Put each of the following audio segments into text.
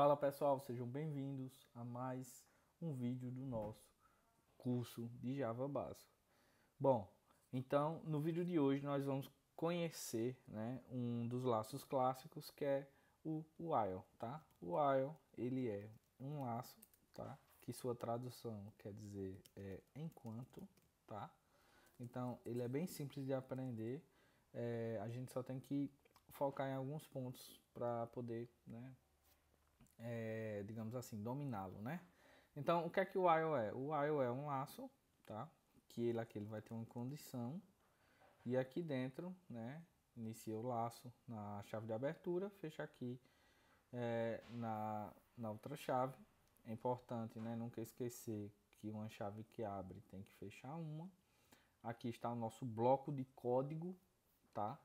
Fala pessoal, sejam bem-vindos a mais um vídeo do nosso curso de Java básico. Bom, então no vídeo de hoje nós vamos conhecer, um dos laços clássicos que é o while, tá? O while ele é um laço, tá? Que sua tradução quer dizer enquanto, tá? Então ele é bem simples de aprender. A gente só tem que focar em alguns pontos para poder, digamos assim, dominá-lo, né? Então, o que é que o while é? O while é um laço, tá? Que ele aqui ele vai ter uma condição e aqui dentro, né? Inicia o laço na chave de abertura, fecha aqui na outra chave. É importante, né? Nunca esquecer que uma chave que abre tem que fechar uma. Aqui está o nosso bloco de código, tá?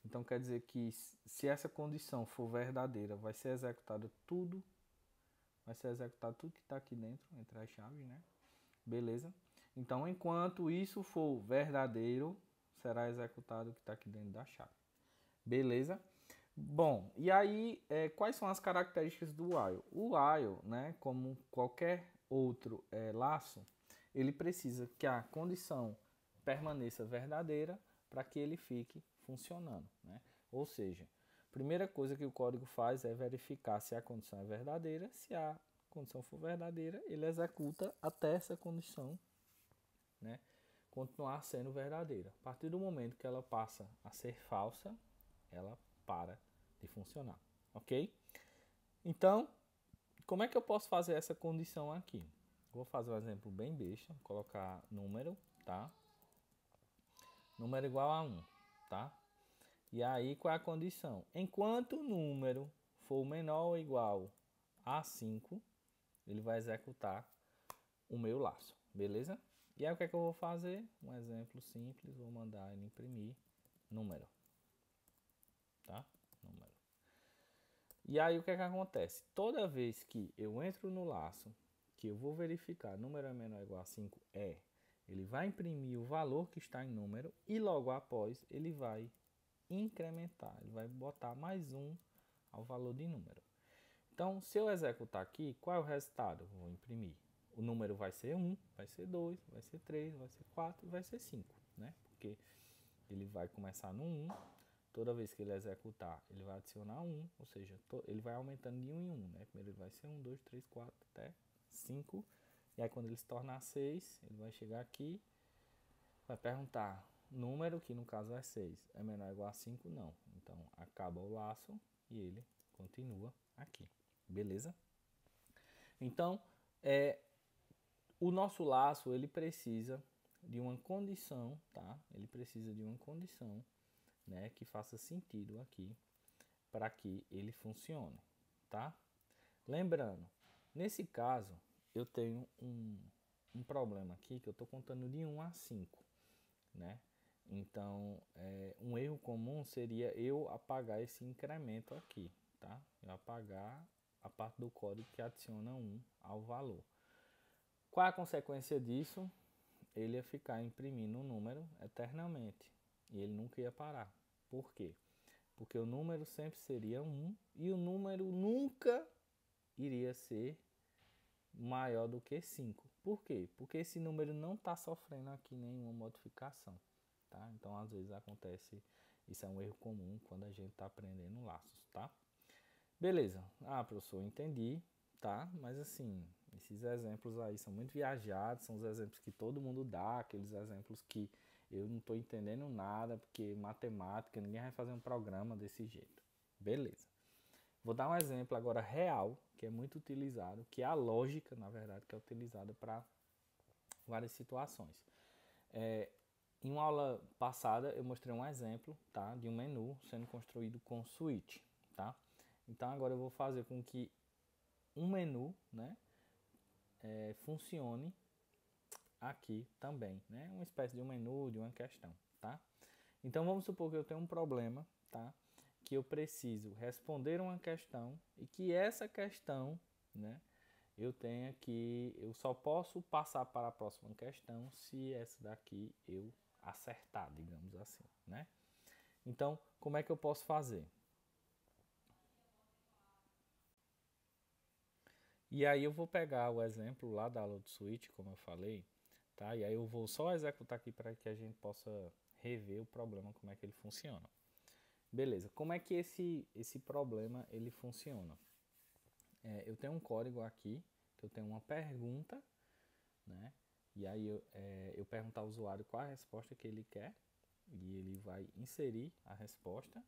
Então quer dizer que se essa condição for verdadeira, vai ser executado tudo que está aqui dentro, entre as chaves, né? Beleza? Então, enquanto isso for verdadeiro, será executado o que está aqui dentro da chave. Beleza? Bom, e aí, quais são as características do while? O while, né, como qualquer outro laço, ele precisa que a condição permaneça verdadeira para que ele fique funcionando, né? Ou seja, a primeira coisa que o código faz é verificar se a condição é verdadeira. Se a condição for verdadeira, ele executa até essa condição, né, continuar sendo verdadeira. A partir do momento que ela passa a ser falsa, ela para de funcionar, ok? Então, como é que eu posso fazer essa condição aqui? Vou fazer um exemplo bem besta, vou colocar número, tá? Número igual a 1, tá? E aí, qual é a condição? Enquanto o número for menor ou igual a 5, ele vai executar o meu laço, beleza? E aí, o que é que eu vou fazer? Um exemplo simples, vou mandar ele imprimir número, tá? Número. E aí, o que é que acontece? Toda vez que eu entro no laço, que eu vou verificar número é menor ou igual a 5, ele vai imprimir o valor que está em número e logo após ele vai incrementar, ele vai botar mais um ao valor de número. Então, se eu executar aqui, qual é o resultado? Vou imprimir. O número vai ser 1, vai ser 2, vai ser 3, vai ser 4 e vai ser 5, né? Porque ele vai começar no 1, toda vez que ele executar, ele vai adicionar 1, ou seja, ele vai aumentando de 1 em 1, né? Primeiro ele vai ser 1, 2, 3, 4 até 5. E aí quando ele se tornar 6, ele vai chegar aqui, vai perguntar número, que no caso é 6, é menor ou igual a 5? Não. Então acaba o laço e ele continua aqui. Beleza? Então, o nosso laço ele precisa de uma condição, tá? Ele precisa de uma condição, né, que faça sentido aqui para que ele funcione, tá? Lembrando, nesse caso eu tenho um problema aqui que eu estou contando de 1 a 5, né? Então, um erro comum seria eu apagar esse incremento aqui, tá? Eu apagar a parte do código que adiciona 1 ao valor. Qual a consequência disso? Ele ia ficar imprimindo um número eternamente e ele nunca ia parar. Por quê? Porque o número sempre seria 1 e o número nunca iria ser maior do que 5. Por quê? Porque esse número não está sofrendo aqui nenhuma modificação, tá? Então, às vezes acontece, isso é um erro comum quando a gente está aprendendo laços, tá? Beleza. Ah, professor, entendi, tá? Mas assim, esses exemplos aí são muito viajados, são os exemplos que todo mundo dá, aqueles exemplos que eu não estou entendendo nada, porque matemática, ninguém vai fazer um programa desse jeito. Beleza. Vou dar um exemplo agora real, que é muito utilizado, que é a lógica, na verdade, que é utilizada para várias situações. Em uma aula passada eu mostrei um exemplo, tá, de um menu sendo construído com switch, tá? Então agora eu vou fazer com que um menu, né, funcione aqui também, né? Uma espécie de um menu, de uma questão, tá? Então vamos supor que eu tenho um problema, tá? Que eu preciso responder uma questão e que essa questão, né, eu só posso passar para a próxima questão se essa daqui eu acertar, digamos assim, né? Então, como é que eu posso fazer? E aí eu vou pegar o exemplo lá da aula do switch, como eu falei, tá? E aí eu vou só executar aqui para que a gente possa rever o problema, como é que ele funciona. Beleza, como é que esse problema ele funciona? Eu tenho um código aqui, que eu tenho uma pergunta, né? E aí eu pergunto ao usuário qual a resposta que ele quer, e ele vai inserir a resposta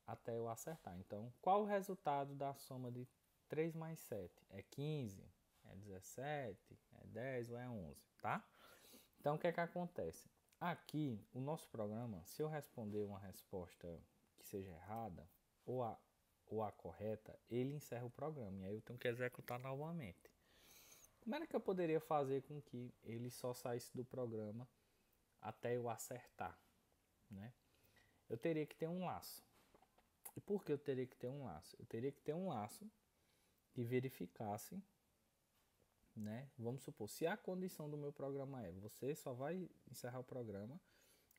até eu acertar. Então, qual o resultado da soma de 3 mais 7? É 15? É 17? É 10 ou é 11? Tá? Então, o que é que acontece? Aqui, o nosso programa, se eu responder uma resposta que seja errada ou a correta, ele encerra o programa. E aí eu tenho que executar novamente. Como era que eu poderia fazer com que ele só saísse do programa até eu acertar, né? Eu teria que ter um laço. E por que eu teria que ter um laço? Eu teria que ter um laço que verificasse, né? Vamos supor, se a condição do meu programa é você só vai encerrar o programa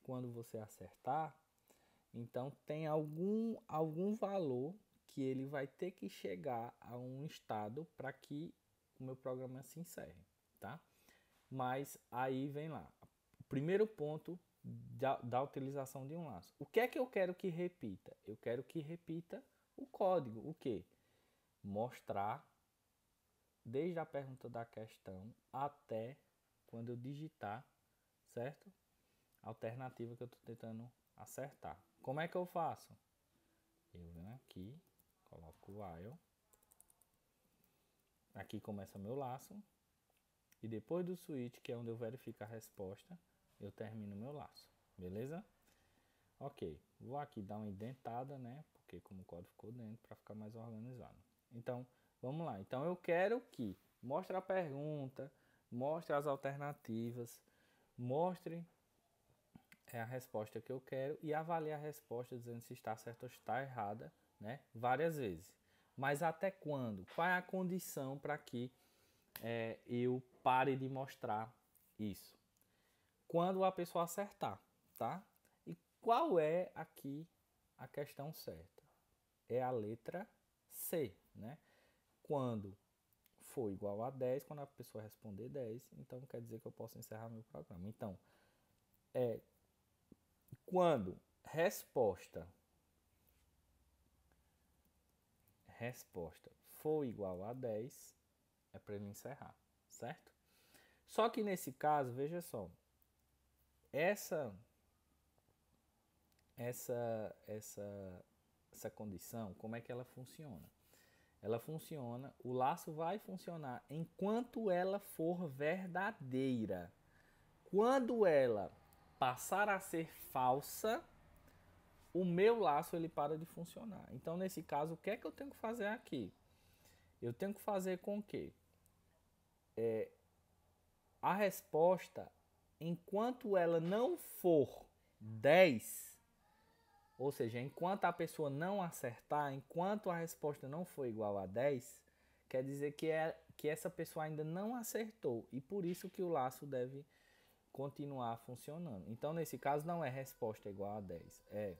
quando você acertar, então tem algum valor que ele vai ter que chegar a um estado para que o meu programa se encerre, tá? Mas aí vem lá, o primeiro ponto da utilização de um laço. O que é que eu quero que repita? Eu quero que repita o código. O que? Mostrar desde a pergunta da questão até quando eu digitar, certo? A alternativa que eu estou tentando acertar. Como é que eu faço? Eu venho aqui, coloco o while. Aqui começa meu laço. E depois do switch, que é onde eu verifico a resposta, eu termino meu laço. Beleza? Ok, vou aqui dar uma indentada, né? Porque como o código ficou dentro, para ficar mais organizado. Então, vamos lá. Então, eu quero que mostre a pergunta, mostre as alternativas, mostre a resposta que eu quero e avalie a resposta dizendo se está certa ou está errada, né? Várias vezes. Mas até quando? Qual é a condição para que eu pare de mostrar isso? Quando a pessoa acertar, tá? E qual é aqui a questão certa? É a letra C, né? Quando for igual a 10, quando a pessoa responder 10, então quer dizer que eu posso encerrar meu programa. Então, quando resposta for igual a 10, é para ele encerrar, certo? Só que nesse caso, veja só, essa essa essa essa condição, como é que ela funciona? Ela funciona, o laço vai funcionar enquanto ela for verdadeira. Quando ela passar a ser falsa, o meu laço ele para de funcionar. Então, nesse caso, o que é que eu tenho que fazer aqui? Eu tenho que fazer com que a resposta, enquanto ela não for 10, ou seja, enquanto a pessoa não acertar, enquanto a resposta não for igual a 10, quer dizer que essa pessoa ainda não acertou e por isso que o laço deve continuar funcionando. Então, nesse caso, não é resposta igual a 10, é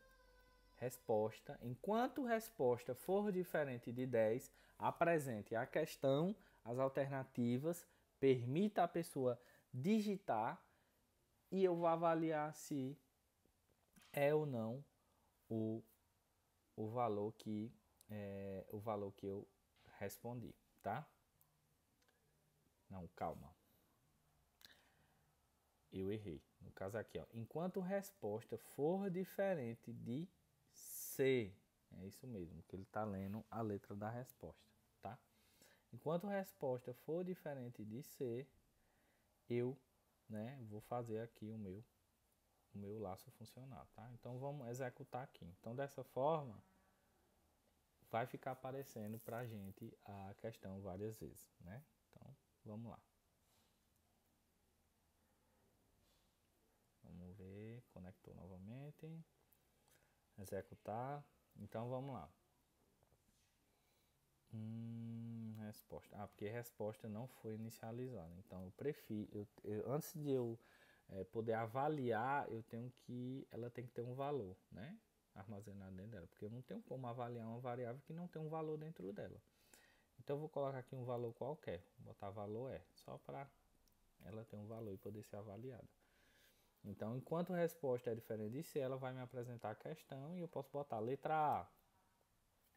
resposta. Enquanto resposta for diferente de 10, apresente a questão, as alternativas, permita a pessoa digitar e eu vou avaliar se é ou não o, o valor que eu respondi, tá? Não, calma. Eu errei. No caso aqui, ó, enquanto resposta for diferente de C, é isso mesmo, que ele está lendo a letra da resposta, tá? Enquanto resposta for diferente de C, eu, né, vou fazer aqui o meu laço funcionar, tá? Então vamos executar aqui. Então dessa forma vai ficar aparecendo pra gente a questão várias vezes, né? Então vamos lá. Vamos ver, conectou novamente, executar. Então vamos lá. Resposta. Porque resposta não foi inicializada. Então eu prefiro, antes de eu poder avaliar, ela tem que ter um valor, né? Armazenado dentro dela, porque eu não tenho como avaliar uma variável que não tem um valor dentro dela. Então eu vou colocar aqui um valor qualquer, vou botar valor só para ela ter um valor e poder ser avaliada. Então, enquanto a resposta é diferente de C, ela vai me apresentar a questão e eu posso botar letra A,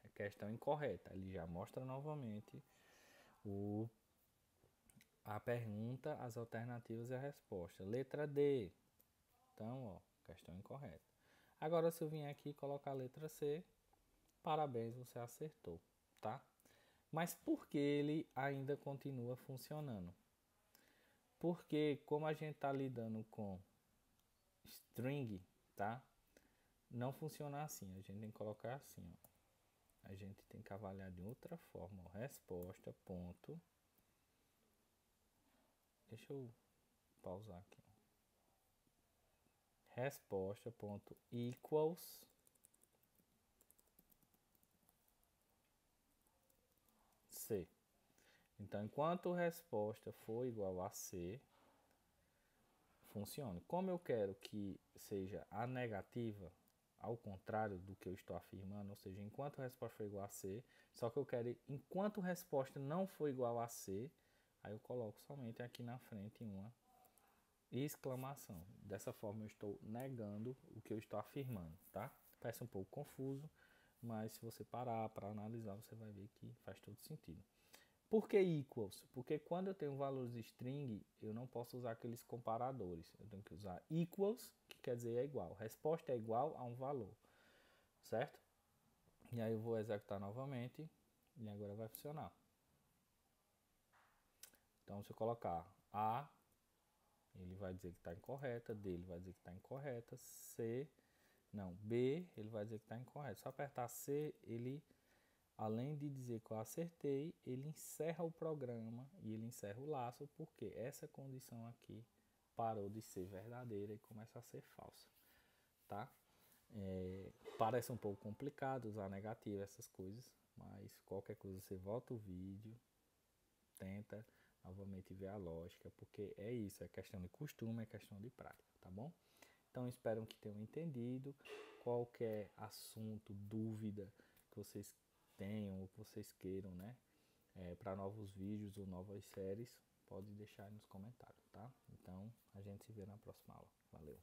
é questão incorreta. Ele já mostra novamente a pergunta, as alternativas e a resposta. Letra D, então, ó, questão incorreta. Agora, se eu vier aqui e colocar a letra C, parabéns, você acertou, tá? Mas por que ele ainda continua funcionando? Porque como a gente está lidando com string, tá? Não funciona assim, a gente tem que colocar assim, ó. A gente tem que avaliar de outra forma, ó. Resposta, ponto. Deixa eu pausar aqui. Resposta, ponto, equals C. Então, enquanto resposta for igual a C, funcione. Como eu quero que seja a negativa, ao contrário do que eu estou afirmando, ou seja, enquanto a resposta for igual a C, só que eu quero, enquanto a resposta não for igual a C, aí eu coloco somente aqui na frente uma exclamação. Dessa forma eu estou negando o que eu estou afirmando, tá? Parece um pouco confuso, mas se você parar para analisar, você vai ver que faz todo sentido. Por que equals? Porque quando eu tenho valores de string, eu não posso usar aqueles comparadores. Eu tenho que usar equals, que quer dizer é igual. Resposta é igual a um valor, certo? E aí eu vou executar novamente e agora vai funcionar. Então, se eu colocar A, ele vai dizer que está incorreta, D, ele vai dizer que está incorreta, C, não, B, ele vai dizer que está incorreto. Se eu apertar C, ele, além de dizer que eu acertei, ele encerra o programa e ele encerra o laço, porque essa condição aqui parou de ser verdadeira e começa a ser falsa, tá? Parece um pouco complicado usar negativo, essas coisas, mas qualquer coisa você volta o vídeo, tenta novamente ver a lógica, porque é isso, é questão de costume, é questão de prática, tá bom? Então espero que tenham entendido. Qualquer assunto, dúvida que vocês tenham ou que vocês queiram, né, para novos vídeos ou novas séries, pode deixar aí nos comentários, tá? Então a gente se vê na próxima aula. Valeu!